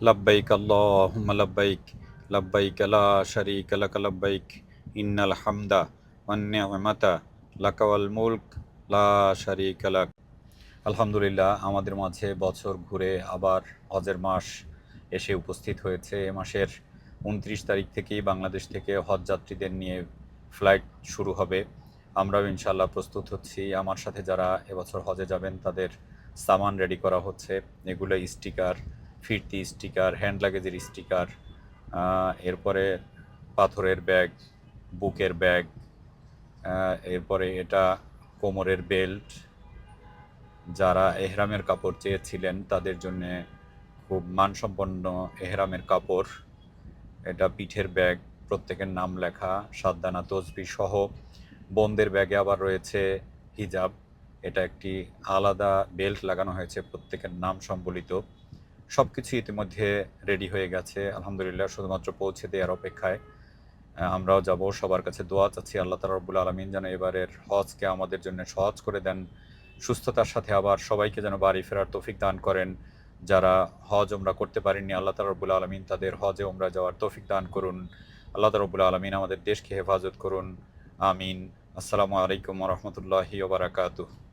লব্বাইক আল্লাহুম্মা লব্বাইক লব্বাইক লা শারীকা লাক লব্বাইক ইন্নাল হামদা ওয়ান নি'মাতা লাকা ওয়াল মুলক লা শারীকা লাক। আলহামদুলিল্লাহ, আমাদের মাঝে বছর ঘুরে আবার হজের মাস এসে উপস্থিত হয়েছে। এ মাসের ২৯ তারিখ থেকেই বাংলাদেশ থেকে হজ যাত্রীদের নিয়ে ফ্লাইট শুরু হবে। আমরাও ইনশাআল্লাহ প্রস্তুত হচ্ছি। আমার সাথে যারা এবছর হজে যাবেন তাদের সামান রেডি করা হচ্ছে। এগুলো স্টিকার, ফিরতি স্টিকার, হ্যান্ড লাগেজের স্টিকার, এরপরে পাথরের ব্যাগ, বুকের ব্যাগ, এরপরে এটা কোমরের বেল্ট। যারা এহরামের কাপড় চেয়েছিলেন তাদের জন্যে খুব মানসম্পন্ন এহরামের কাপড়। এটা পিঠের ব্যাগ, প্রত্যেকের নাম লেখা, সাতদানা তসবিহ সহ। বোনদের ব্যাগে আবার রয়েছে হিজাব। এটা একটি আলাদা বেল্ট লাগানো হয়েছে প্রত্যেকের নাম সম্বলিত। সব কিছু ইতিমধ্যে রেডি হয়ে গেছে আলহামদুলিল্লাহ, শুধুমাত্র পৌঁছে দেওয়ার অপেক্ষায়। আমরাও যাব, সবার কাছে দোয়া চাচ্ছি আল্লাহ তাআলা রব্বুল আলামিন যেন এবারের হজকে আমাদের জন্য সহজ করে দেন, সুস্থতার সাথে আবার সবাইকে যেন বাড়ি ফেরার তৌফিক দান করেন। যারা হজ ওমরা করতে পারেননি আল্লাহ তাআলা রব্বুল আলামিন তাদের হজে ওমরা যাওয়ার তৌফিক দান করুন। আল্লাহ তাআলা রব্বুল আলামিন আমাদের দেশকে হেফাজত করুন। আমিন। আসসালামু আলাইকুম ওয়া রাহমাতুল্লাহি ওয়া বারাকাতুহু।